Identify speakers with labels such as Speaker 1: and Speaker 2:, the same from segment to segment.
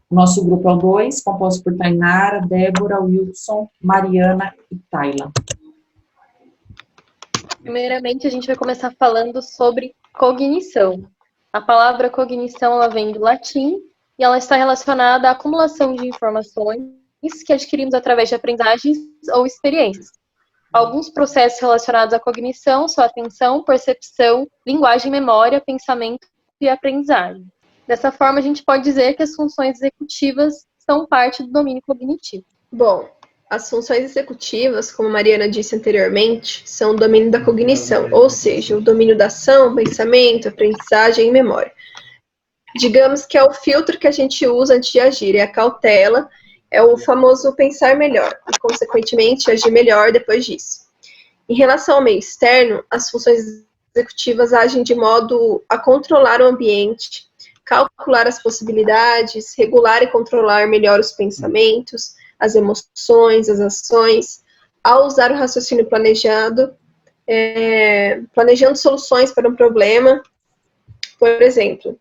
Speaker 1: O nosso grupo é o 2, composto por Tainara, Débora, Wilson, Mariana e Tayla.
Speaker 2: Primeiramente, a gente vai começar falando sobre cognição. A palavra cognição, ela vem do latim e ela está relacionada à acumulação de informações que adquirimos através de aprendizagens ou experiências. Alguns processos relacionados à cognição são atenção, percepção, linguagem, memória, pensamento e aprendizagem. Dessa forma, a gente pode dizer que as funções executivas são parte do domínio cognitivo.
Speaker 3: Bom, as funções executivas, como a Mariana disse anteriormente, são o domínio da cognição, ou seja, o domínio da ação, pensamento, aprendizagem e memória. Digamos que é o filtro que a gente usa antes de agir, é a cautela, é o famoso pensar melhor, e, consequentemente, agir melhor depois disso. Em relação ao meio externo, as funções executivas agem de modo a controlar o ambiente, calcular as possibilidades, regular e controlar melhor os pensamentos, as emoções, as ações, ao usar o raciocínio planejado, planejando soluções para um problema. Por exemplo,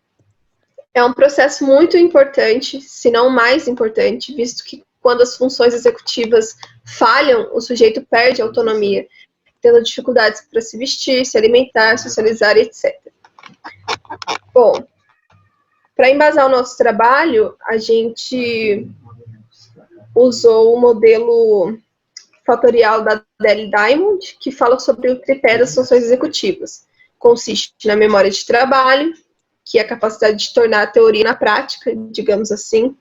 Speaker 3: é um processo muito importante, se não mais importante, visto que quando as funções executivas falham, o sujeito perde a autonomia, tendo dificuldades para se vestir, se alimentar, socializar, etc. Bom, para embasar o nosso trabalho, a gente usou o modelo fatorial da Adele Diamond, que fala sobre o tripé das funções executivas. Consiste na memória de trabalho, que é a capacidade de tornar a teoria na prática, digamos assim.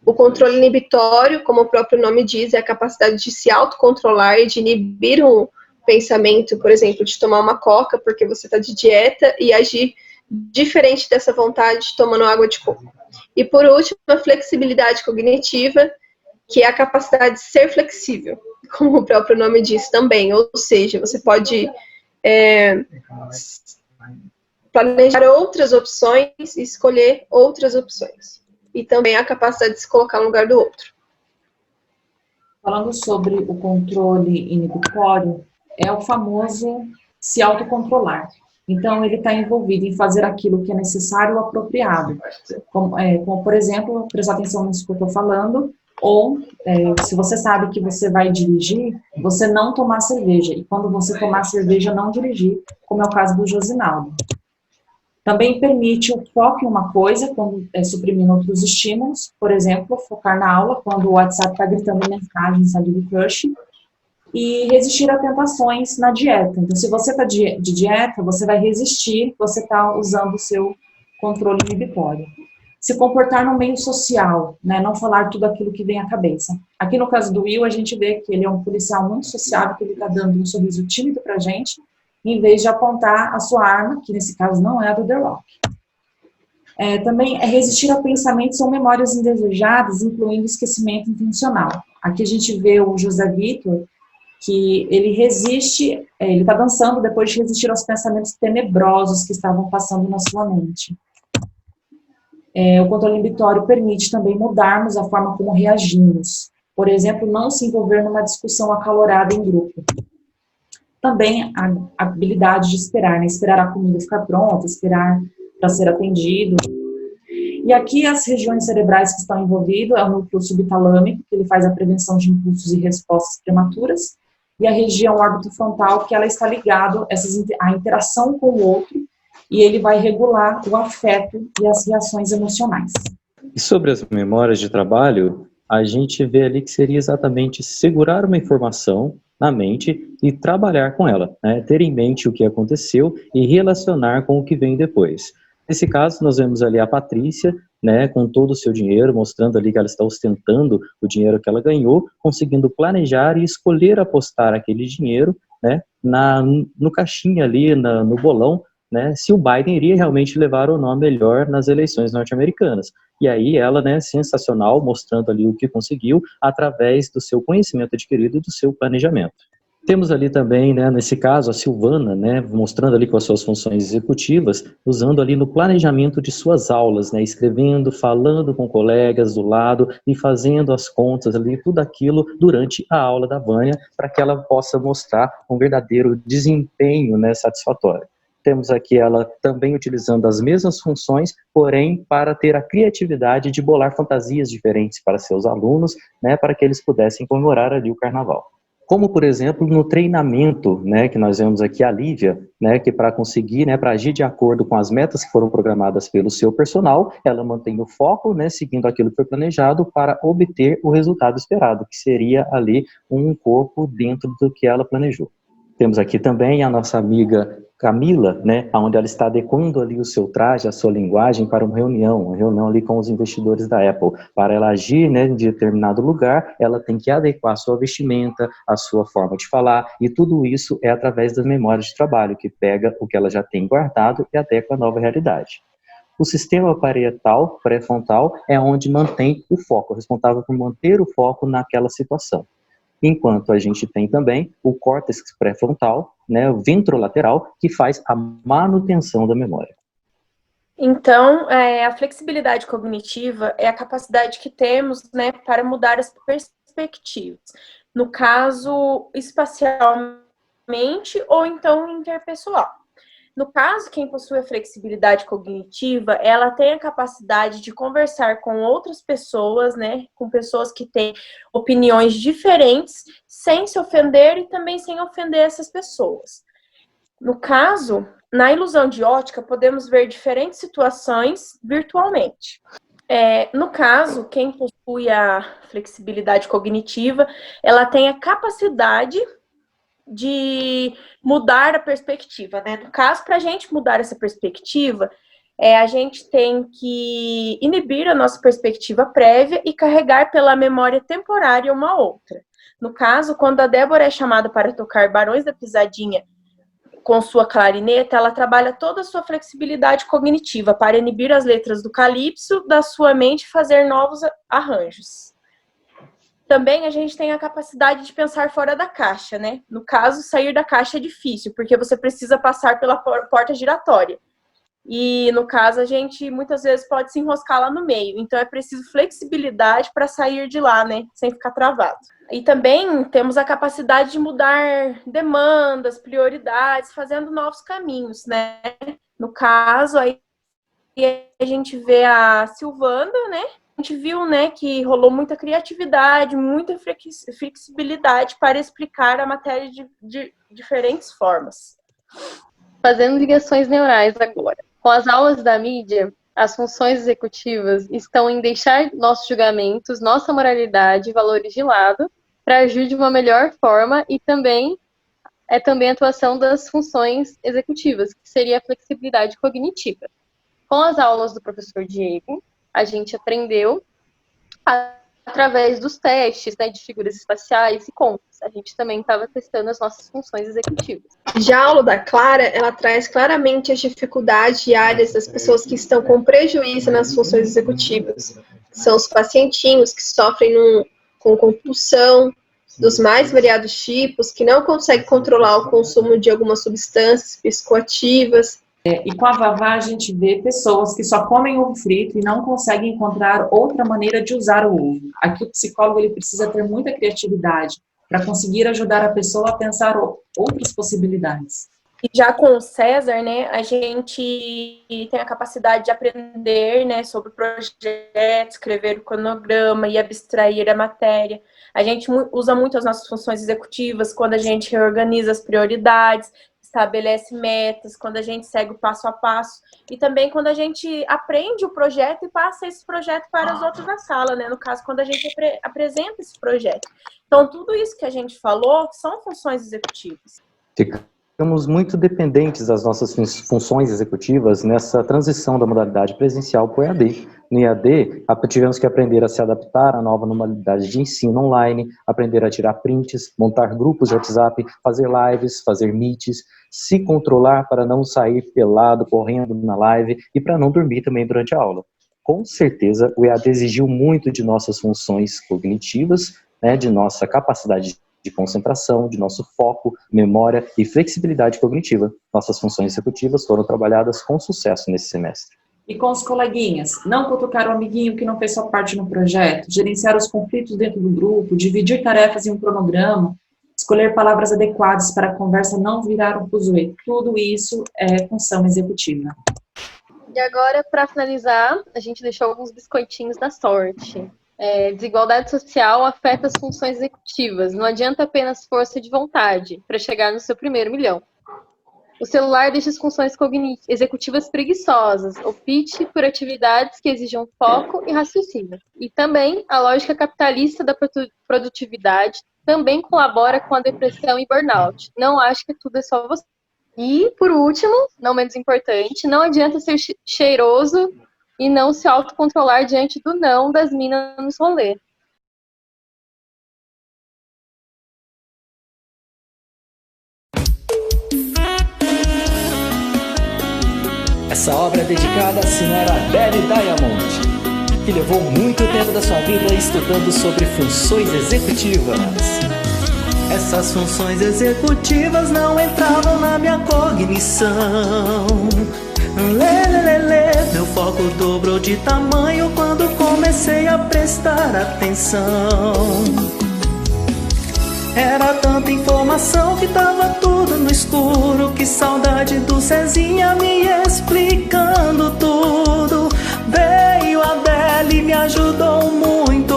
Speaker 3: O controle inibitório, como o próprio nome diz, é a capacidade de se autocontrolar e de inibir um pensamento, por exemplo, de tomar uma coca porque você está de dieta e agir diferente dessa vontade tomando água de coco. E por último, a flexibilidade cognitiva, que é a capacidade de ser flexível, como o próprio nome diz também, ou seja, você pode planejar outras opções e escolher outras opções. E também a capacidade de se colocar no lugar do outro.
Speaker 1: Falando sobre o controle inibitório, é o famoso se autocontrolar. Então, ele está envolvido em fazer aquilo que é necessário ou apropriado. Como por exemplo, prestar atenção nisso que eu estou falando, ou se você sabe que você vai dirigir, você não tomar cerveja. E quando você tomar cerveja, não dirigir, como é o caso do Josinaldo. Também permite o foco em uma coisa, quando suprimindo outros estímulos. Por exemplo, focar na aula, quando o WhatsApp está gritando mensagens ali do crush. E resistir a tentações na dieta. Então, se você está de dieta, você vai resistir, você está usando o seu controle inibitório. Se comportar no meio social, né, não falar tudo aquilo que vem à cabeça. Aqui no caso do Will, a gente vê que ele é um policial muito sociável, que ele está dando um sorriso tímido para a gente, em vez de apontar a sua arma, que nesse caso não é a do The Rock. Também é resistir a pensamentos ou memórias indesejadas, incluindo esquecimento intencional. Aqui a gente vê o José Vitor, que ele resiste, ele está dançando depois de resistir aos pensamentos tenebrosos que estavam passando na sua mente. O controle inibitório permite também mudarmos a forma como reagimos. Por exemplo, não se envolver numa discussão acalorada em grupo. Também a habilidade de esperar, né? Esperar a comida ficar pronta, esperar para ser atendido. E aqui as regiões cerebrais que estão envolvidas é o núcleo subtalâmico, que ele faz a prevenção de impulsos e respostas prematuras, e a região órbito-frontal, que ela está ligada à interação com o outro, e ele vai regular o afeto e as reações emocionais.
Speaker 4: E sobre as memórias de trabalho, a gente vê ali que seria exatamente segurar uma informação na mente e trabalhar com ela, né? Ter em mente o que aconteceu e relacionar com o que vem depois. Nesse caso, nós vemos ali a Patrícia, né, com todo o seu dinheiro, mostrando ali que ela está ostentando o dinheiro que ela ganhou, conseguindo planejar e escolher apostar aquele dinheiro, né, no caixinha ali, no bolão, né, se o Biden iria realmente levar ou não a melhor nas eleições norte-americanas. E aí ela, né, sensacional, mostrando ali o que conseguiu através do seu conhecimento adquirido e do seu planejamento. Temos ali também, né, nesse caso, a Silvana, né, mostrando ali com as suas funções executivas, usando ali no planejamento de suas aulas, né, escrevendo, falando com colegas do lado e fazendo as contas ali, tudo aquilo durante a aula da Vânia, para que ela possa mostrar um verdadeiro desempenho, né, satisfatório. temos aqui ela também utilizando as mesmas funções, porém para ter a criatividade de bolar fantasias diferentes para seus alunos, né, para que eles pudessem comemorar ali o carnaval. Como, por exemplo, no treinamento, né, que nós vemos aqui a Lívia, né, que para conseguir, né, para agir de acordo com as metas que foram programadas pelo seu personal, ela mantém o foco, né, seguindo aquilo que foi planejado para obter o resultado esperado, que seria ali um corpo dentro do que ela planejou. Temos aqui também a nossa amiga Camila, né, onde ela está adequando ali o seu traje, a sua linguagem para uma reunião ali com os investidores da Apple. Para ela agir, né, em determinado lugar, ela tem que adequar a sua vestimenta, a sua forma de falar, e tudo isso é através das memórias de trabalho, que pega o que ela já tem guardado e adequa à nova realidade. O sistema parietal, pré-frontal, é onde mantém o foco, responsável por manter o foco naquela situação. Enquanto a gente tem também o córtex pré-frontal, né, o ventrolateral, que faz a manutenção da memória.
Speaker 3: Então, a flexibilidade cognitiva é a capacidade que temos, né, para mudar as perspectivas. No caso, espacialmente ou então interpessoal. No caso, quem possui a flexibilidade cognitiva, ela tem a capacidade de conversar com outras pessoas, né, com pessoas que têm opiniões diferentes, sem se ofender e também sem ofender essas pessoas. No caso, na ilusão de ótica, podemos ver diferentes situações virtualmente. No caso, quem possui a flexibilidade cognitiva, ela tem a capacidade de mudar a perspectiva, né? No caso, para a gente mudar essa perspectiva, a gente tem que inibir a nossa perspectiva prévia e carregar pela memória temporária uma outra. No caso, quando a Débora é chamada para tocar Barões da Pisadinha com sua clarineta, ela trabalha toda a sua flexibilidade cognitiva para inibir as letras do calypso da sua mente e fazer novos arranjos. Também a gente tem a capacidade de pensar fora da caixa, né? No caso, sair da caixa é difícil, porque você precisa passar pela porta giratória. E, no caso, a gente muitas vezes pode se enroscar lá no meio. Então, é preciso flexibilidade para sair de lá, né? Sem ficar travado. E também temos a capacidade de mudar demandas, prioridades, fazendo novos caminhos, né? No caso, aí a gente vê a Silvanda, né? A gente viu, né, que rolou muita criatividade, muita flexibilidade para explicar a matéria de diferentes formas.
Speaker 2: Fazendo ligações neurais agora. Com as aulas da mídia, as funções executivas estão em deixar nossos julgamentos, nossa moralidade e valores de lado para agir de uma melhor forma e também a atuação das funções executivas, que seria a flexibilidade cognitiva. Com as aulas do professor Diego, a gente aprendeu através dos testes, né, de figuras espaciais e contas. A gente também estava testando as nossas funções executivas.
Speaker 3: Já a aula da Clara, ela traz claramente as dificuldades diárias das pessoas que estão com prejuízo nas funções executivas. São os pacientinhos que sofrem com compulsão, dos mais variados tipos, que não conseguem controlar o consumo de algumas substâncias psicoativas.
Speaker 1: E com a Vavá a gente vê pessoas que só comem ovo frito e não conseguem encontrar outra maneira de usar o ovo. Aqui o psicólogo ele precisa ter muita criatividade para conseguir ajudar a pessoa a pensar outras possibilidades.
Speaker 3: E já com o César, né, a gente tem a capacidade de aprender, né, sobre projetos, escrever o cronograma e abstrair a matéria. A gente usa muito as nossas funções executivas quando a gente reorganiza as prioridades, estabelece metas, quando a gente segue o passo a passo, e também quando a gente aprende o projeto e passa esse projeto para os outros da sala, né? No caso, quando a gente apresenta esse projeto. Então, tudo isso que a gente falou são funções executivas.
Speaker 4: Ficamos muito dependentes das nossas funções executivas nessa transição da modalidade presencial para o EAD. No EAD, tivemos que aprender a se adaptar à nova normalidade de ensino online, aprender a tirar prints, montar grupos de WhatsApp, fazer lives, fazer meets, se controlar para não sair pelado, correndo na live e para não dormir também durante a aula. Com certeza, o EAD exigiu muito de nossas funções cognitivas, né, de nossa capacidade de concentração, de nosso foco, memória e flexibilidade cognitiva. Nossas funções executivas foram trabalhadas com sucesso nesse semestre.
Speaker 1: E com os coleguinhas, não cutucar o amiguinho que não fez sua parte no projeto, gerenciar os conflitos dentro do grupo, dividir tarefas em um cronograma. Os escolher palavras adequadas para a conversa não virar um fuzuê. Tudo isso é função executiva.
Speaker 2: E agora, para finalizar, a gente deixou alguns biscoitinhos da sorte. Desigualdade social afeta as funções executivas. Não adianta apenas força de vontade para chegar no seu primeiro milhão. O celular deixa as funções executivas preguiçosas, opte por atividades que exijam foco e raciocínio. E também a lógica capitalista da produtividade também colabora com a depressão e burnout. Não acho que tudo é só você. E, por último, não menos importante, não adianta ser cheiroso e não se autocontrolar diante do não das minas nos rolê.
Speaker 5: Essa obra é dedicada à senhora Adele Diamond, que levou muito tempo da sua vida estudando sobre funções executivas. Essas funções executivas não entravam na minha cognição. Meu foco dobrou de tamanho quando comecei a prestar atenção. Era tanta informação que tava tudo no escuro. Que saudade do Cezinha me explicando tudo. Veio a Adele, me ajudou muito.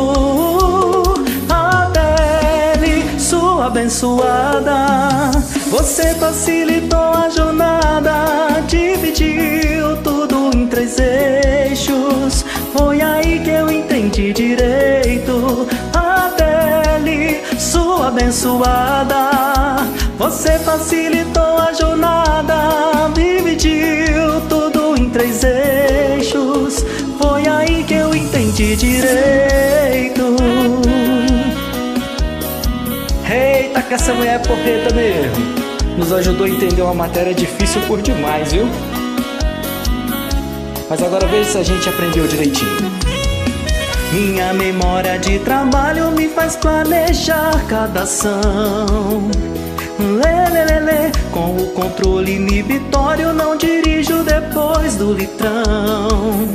Speaker 5: Adele, sua abençoada, você facilitou a jornada, dividiu tudo em 3 eixos. Foi aí que eu entendi direito. Adele, sua abençoada, você facilitou a jornada, dividiu tudo em 3 eixos. Foi aí que eu entendi direito. Eita, que essa mulher é porreta mesmo. Nos ajudou a entender uma matéria difícil por demais, viu? Mas agora veja se a gente aprendeu direitinho. Minha memória de trabalho me faz planejar cada ação. Com o controle inibitório não dirijo depois do litrão.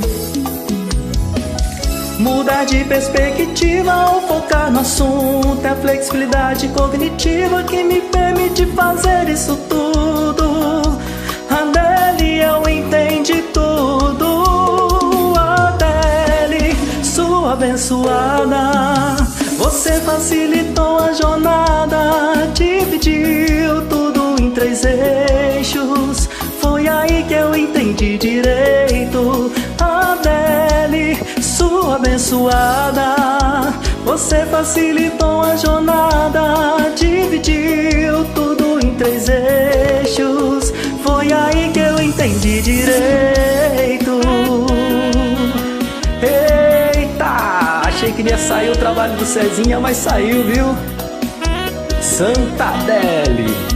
Speaker 5: Mudar de perspectiva ou focar no assunto é a flexibilidade cognitiva que me permite fazer isso tudo. Adele, eu entendi tudo. Adele, sua abençoada, você facilitou a jornada, dividiu tudo em 3 eixos. Foi aí que eu entendi direito. Adele, sua abençoada, você facilitou a jornada, dividiu tudo em 3 eixos. Foi aí que eu entendi direito. Eita, achei que ia sair o trabalho do Cezinha, mas saiu, viu? Santa Adele.